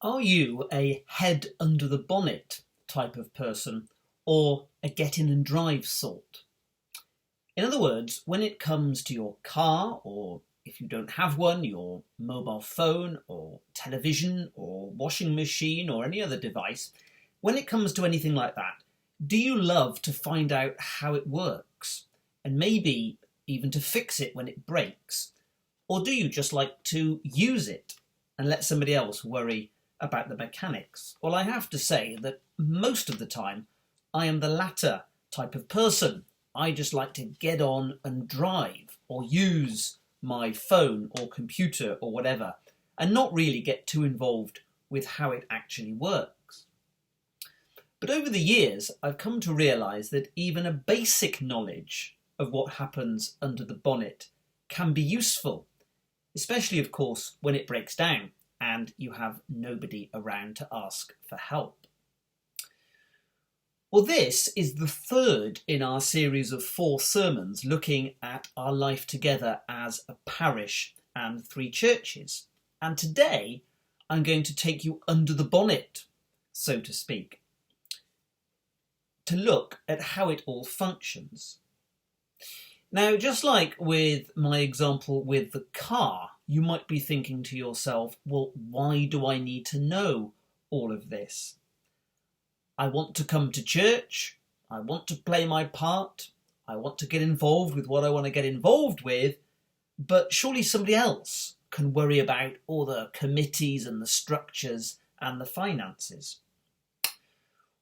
Are you a head under the bonnet type of person or a get in and drive sort? In other words, when it comes to your car, or if you don't have one, your mobile phone or television or washing machine or any other device, when it comes to anything like that, do you love to find out how it works and maybe even to fix it when it breaks? Or do you just like to use it and let somebody else worry about the mechanics? Well, I have to say that most of the time I am the latter type of person. I just like to get on and drive or use my phone or computer or whatever and not really get too involved with how it actually works. But over the years, I've come to realise that even a basic knowledge of what happens under the bonnet can be useful, especially, of course, when it breaks down and you have nobody around to ask for help. Well, this is the third in our series of 4 sermons looking at our life together as a parish and 3 churches. And today I'm going to take you under the bonnet, so to speak, to look at how it all functions. Now, just like with my example with the car, you might be thinking to yourself, well, why do I need to know all of this? I want to come to church, I want to play my part, I want to get involved with what I want to get involved with, but surely somebody else can worry about all the committees and the structures and the finances.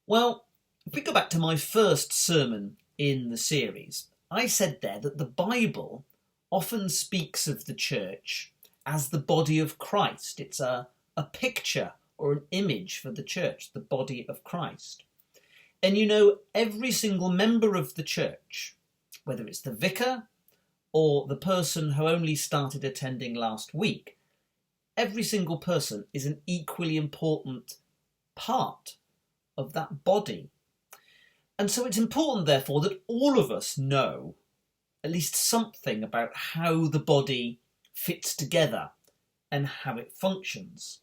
Well, if we go back to my first sermon in the series, I said there that the Bible often speaks of the church as the body of Christ. It's a picture or an image for the church, the body of Christ. And you know, every single member of the church, whether it's the vicar or the person who only started attending last week, every single person is an equally important part of that body. And so it's important, therefore, that all of us know at least something about how the body fits together and how it functions.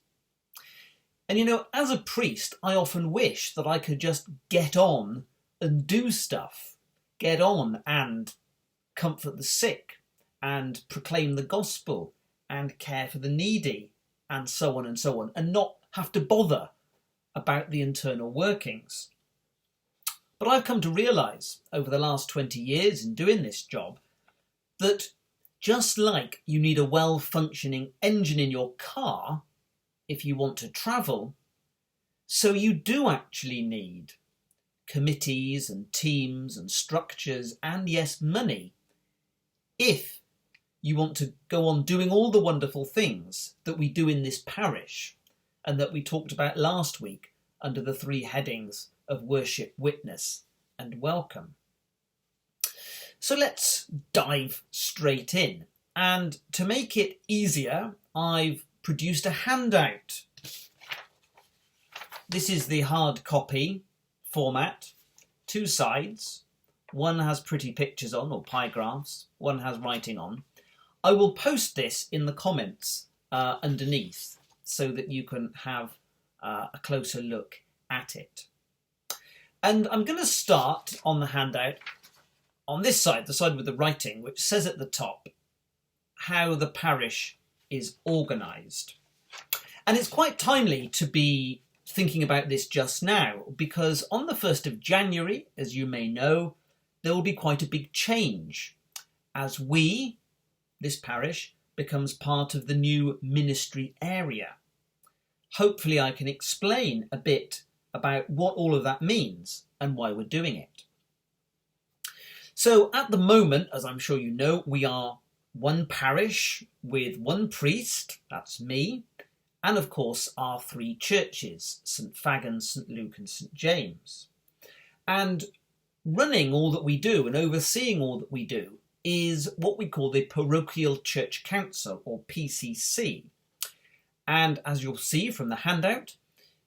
And you know, as a priest, I often wish that I could just get on and do stuff. Get on and comfort the sick and proclaim the gospel and care for the needy and so on, and not have to bother about the internal workings. But I've come to realise over the last 20 years in doing this job that just like you need a well-functioning engine in your car if you want to travel, so you do actually need committees and teams and structures and, yes, money if you want to go on doing all the wonderful things that we do in this parish and that we talked about last week under the 3 headings of worship, witness and welcome. So let's dive straight in. And to make it easier, I've produced a handout. This is the hard copy format, 2 sides. One has pretty pictures on, or pie graphs. One has writing on. I will post this in the comments underneath so that you can have a closer look at it. And I'm going to start on the handout on this side, the side with the writing, which says at the top how the parish is organised. And it's quite timely to be thinking about this just now, because on the 1st of January, as you may know, there will be quite a big change as we, this parish, becomes part of the new ministry area. Hopefully I can explain a bit about what all of that means and why we're doing it. So at the moment, as I'm sure you know, we are one parish with 1 priest, that's me, and of course our 3 churches, St Faggan, St Luke and St James. And running all that we do and overseeing all that we do is what we call the Parochial Church Council, or PCC. And as you'll see from the handout,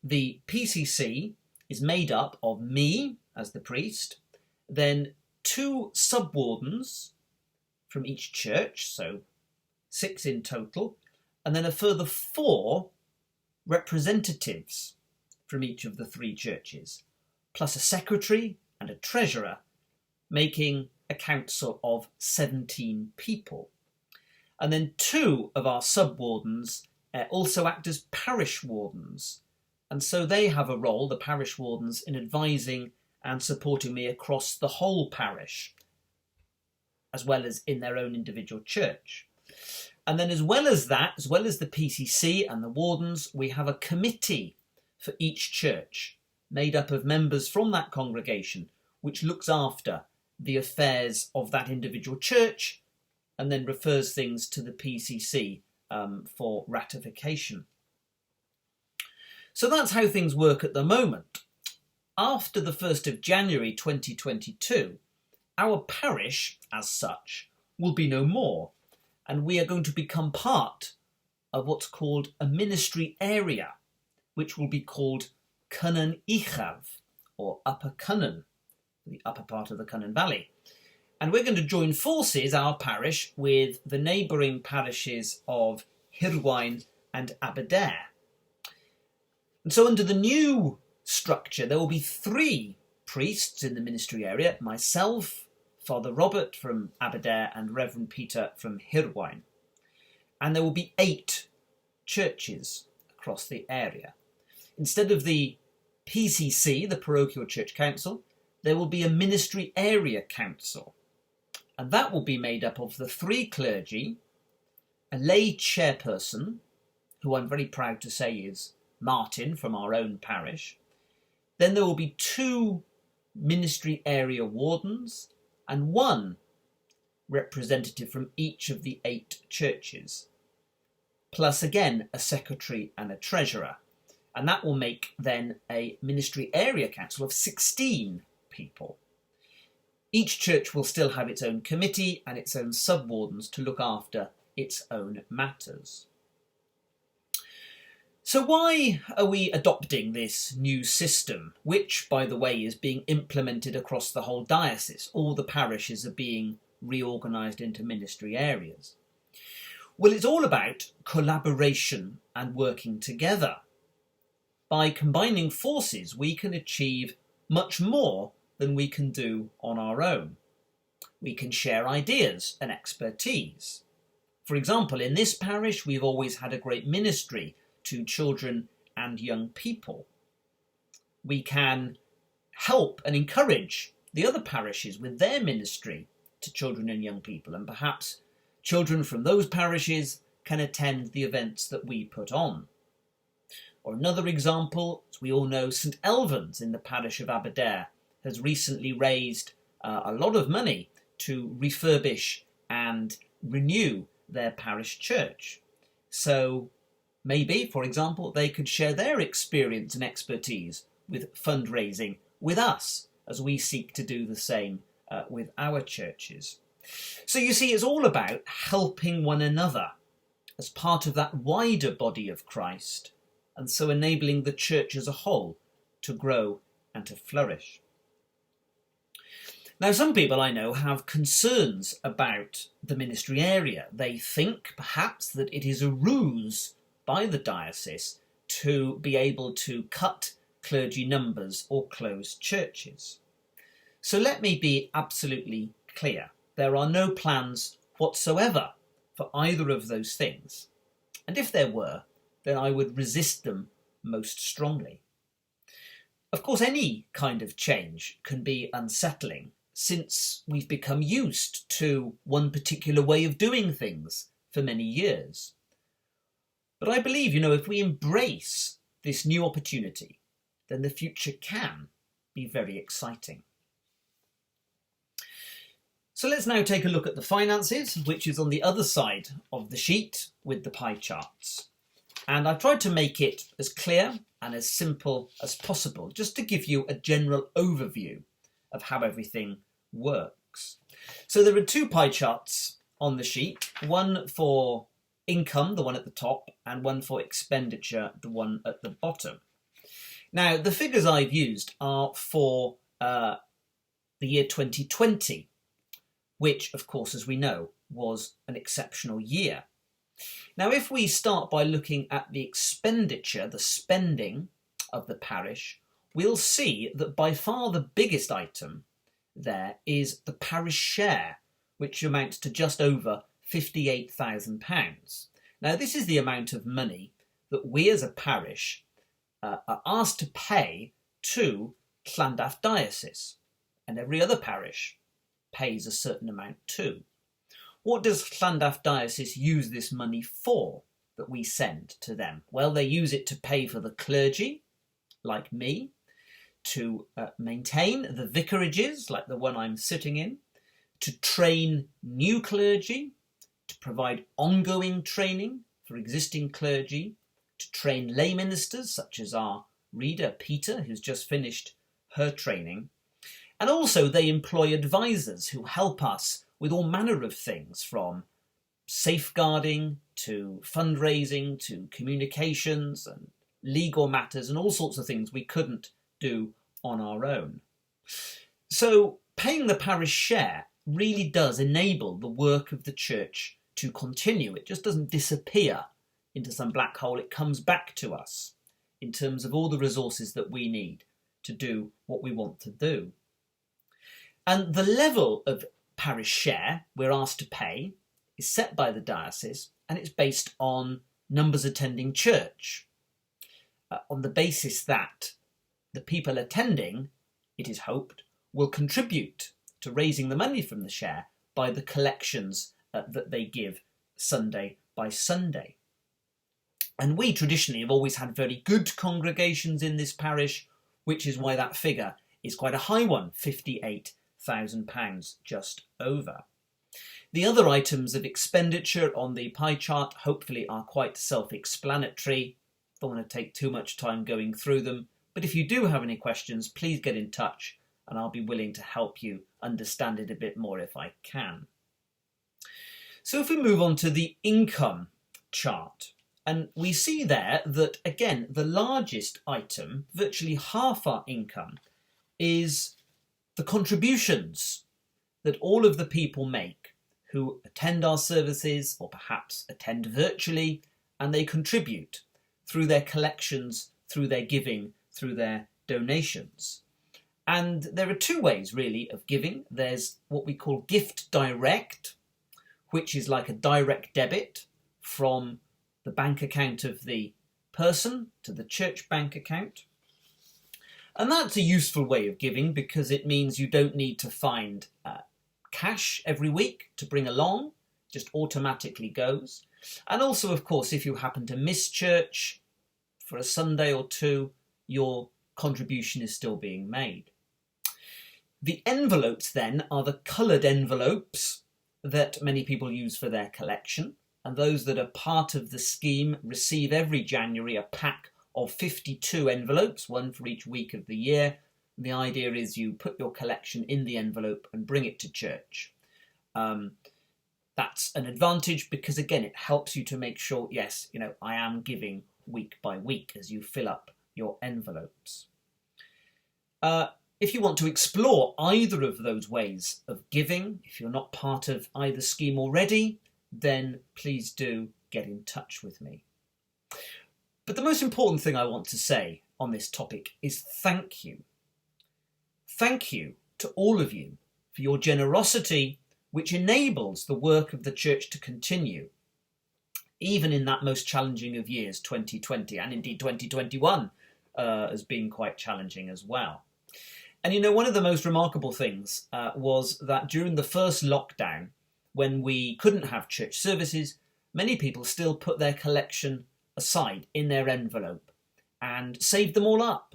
the PCC is made up of me as the priest, then 2 sub-wardens from each church, so 6 in total, and then a further 4 representatives from each of the three churches, plus a secretary and a treasurer, making a council of 17 people. And then 2 of our sub-wardens also act as parish wardens. And so they have a role, the parish wardens, in advising and supporting me across the whole parish, as well as in their own individual church. And then as well as that, as well as the PCC and the wardens, we have a committee for each church, made up of members from that congregation, which looks after the affairs of that individual church and then refers things to the PCC for ratification. So that's how things work at the moment. After the 1st of January 2022, our parish, as such, will be no more, and we are going to become part of what's called a ministry area, which will be called Cynon Uchaf, or Upper Cynon, the upper part of the Cynon Valley. And we're going to join forces, our parish, with the neighbouring parishes of Hirwaun and Aberdare. And so under the new structure, there will be 3 priests in the ministry area, myself, Father Robert from Aberdare and Reverend Peter from Hirwaun. And there will be 8 churches across the area. Instead of the PCC, the Parochial Church Council, there will be a ministry area council. And that will be made up of the 3 clergy, a lay chairperson, who I'm very proud to say is Martin from our own parish. Then there will be 2 ministry area wardens and 1 representative from each of the 8 churches, plus again a secretary and a treasurer. And that will make then a ministry area council of 16 people. Each church will still have its own committee and its own sub-wardens to look after its own matters. So why are we adopting this new system, which, by the way, is being implemented across the whole diocese? All the parishes are being reorganised into ministry areas. Well, it's all about collaboration and working together. By combining forces, we can achieve much more than we can do on our own. We can share ideas and expertise. For example, in this parish, we've always had a great ministry to children and young people. We can help and encourage the other parishes with their ministry to children and young people, and perhaps children from those parishes can attend the events that we put on. Or another example, as we all know, St Elvan's in the parish of Aberdare has recently raised a lot of money to refurbish and renew their parish church. So maybe, for example, they could share their experience and expertise with fundraising with us as we seek to do the same with our churches. So you see, it's all about helping one another as part of that wider body of Christ, and so enabling the church as a whole to grow and to flourish. Now, some people I know have concerns about the ministry area. They think, perhaps, that it is a ruse by the diocese to be able to cut clergy numbers or close churches. So let me be absolutely clear. There are no plans whatsoever for either of those things. And if there were, then I would resist them most strongly. Of course, any kind of change can be unsettling, since we've become used to one particular way of doing things for many years. But I believe, if we embrace this new opportunity, then the future can be very exciting. So let's now take a look at the finances, which is on the other side of the sheet with the pie charts. And I've tried to make it as clear and as simple as possible, just to give you a general overview of how everything works. So there are 2 pie charts on the sheet, one for income, the one at the top, and one for expenditure, the one at the bottom. Now, the figures I've used are for the year 2020, which, of course, as we know, was an exceptional year. Now, if we start by looking at the expenditure, the spending of the parish, we'll see that by far the biggest item there is the parish share, which amounts to just over £58,000. Now, this is the amount of money that we as a parish are asked to pay to Llandaff Diocese, and every other parish pays a certain amount too. What does Llandaff Diocese use this money for that we send to them? Well, they use it to pay for the clergy, like me, to maintain the vicarages, like the one I'm sitting in, to train new clergy, to provide ongoing training for existing clergy, to train lay ministers, such as our reader Peter, who's just finished her training. And also they employ advisors who help us with all manner of things, from safeguarding to fundraising to communications and legal matters and all sorts of things we couldn't do on our own. So paying the parish share really does enable the work of the church to continue. It just doesn't disappear into some black hole. It comes back to us in terms of all the resources that we need to do what we want to do. And the level of parish share we're asked to pay is set by the diocese, and it's based on numbers attending church, on the basis that the people attending, it is hoped, will contribute to raising the money from the share by the collections that they give Sunday by Sunday. And we traditionally have always had very good congregations in this parish, which is why that figure is quite a high one, £58,000 just over. The other items of expenditure on the pie chart hopefully are quite self-explanatory. Don't want to take too much time going through them, but if you do have any questions, please get in touch and I'll be willing to help you understand it a bit more if I can. So if we move on to the income chart, and we see there that, again, the largest item, virtually half our income, is the contributions that all of the people make who attend our services or perhaps attend virtually, and they contribute through their collections, through their giving, through their donations. And there are two ways really of giving. There's what we call gift direct, which is like a direct debit from the bank account of the person to the church bank account. And that's a useful way of giving because it means you don't need to find cash every week to bring along, just automatically goes. And also, of course, if you happen to miss church for a Sunday or two, your contribution is still being made. The envelopes then are the coloured envelopes that many people use for their collection, and those that are part of the scheme receive every January a pack of 52 envelopes, one for each week of the year. And the idea is you put your collection in the envelope and bring it to church. That's an advantage because, again, it helps you to make sure, yes, I am giving week by week as you fill up your envelopes. If you want to explore either of those ways of giving, if you're not part of either scheme already, then please do get in touch with me. But the most important thing I want to say on this topic is thank you. Thank you to all of you for your generosity, which enables the work of the church to continue, even in that most challenging of years, 2020, and indeed 2021 has been quite challenging as well. And one of the most remarkable things was that during the first lockdown, when we couldn't have church services, many people still put their collection aside in their envelope and saved them all up.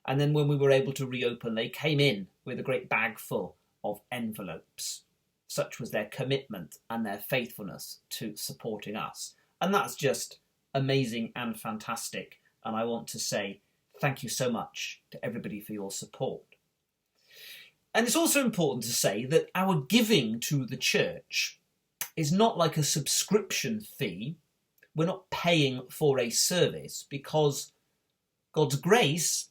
And then when we were able to reopen, they came in with a great bag full of envelopes. Such was their commitment and their faithfulness to supporting us. And that's just amazing and fantastic. And I want to say thank you so much to everybody for your support. And it's also important to say that our giving to the church is not like a subscription fee. We're not paying for a service because God's grace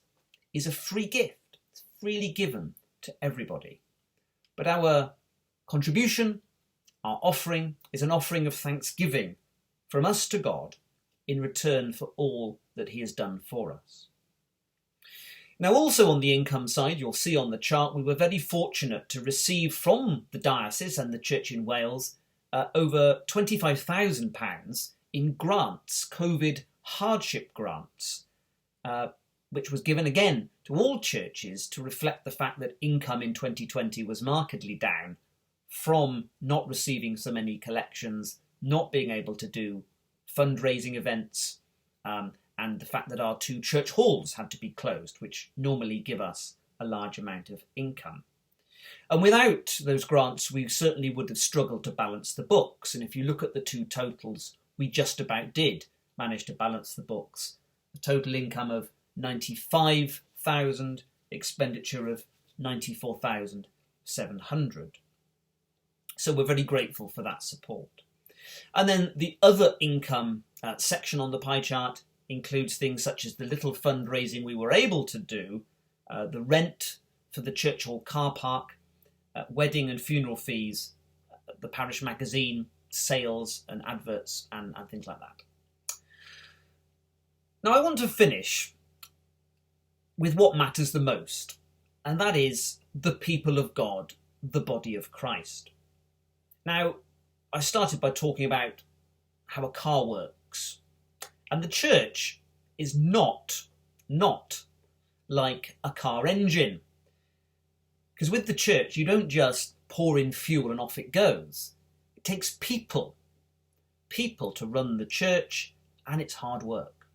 is a free gift. It's freely given to everybody. But our contribution, our offering, is an offering of thanksgiving from us to God in return for all that he has done for us. Now, also on the income side, you'll see on the chart, we were very fortunate to receive from the diocese and the church in Wales over £25,000 in grants, COVID hardship grants, which was given again to all churches to reflect the fact that income in 2020 was markedly down from not receiving so many collections, not being able to do fundraising events, and the fact that our 2 church halls had to be closed, which normally give us a large amount of income. And without those grants, we certainly would have struggled to balance the books. And if you look at the 2 totals, we just about did manage to balance the books. A total income of 95,000, expenditure of 94,700. So we're very grateful for that support. And then the other income section on the pie chart includes things such as the little fundraising we were able to do, the rent for the church hall car park, wedding and funeral fees, the parish magazine, sales and adverts and things like that. Now I want to finish with what matters the most, and that is the people of God, the body of Christ. Now, I started by talking about how a car works. And the church is not like a car engine. Because with the church, you don't just pour in fuel and off it goes. It takes people to run the church, and it's hard work.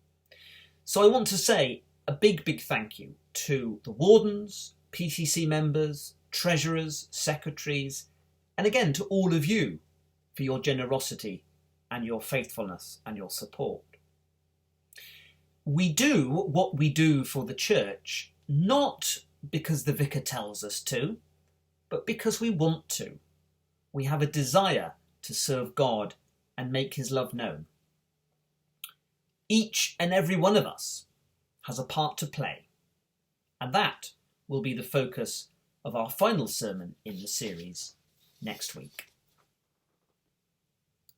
So I want to say a big thank you to the wardens, PCC members, treasurers, secretaries, and again to all of you for your generosity and your faithfulness and your support. We do what we do for the church, not because the vicar tells us to, but because we want to. We have a desire to serve God and make his love known. Each and every one of us has a part to play, and that will be the focus of our final sermon in the series next week.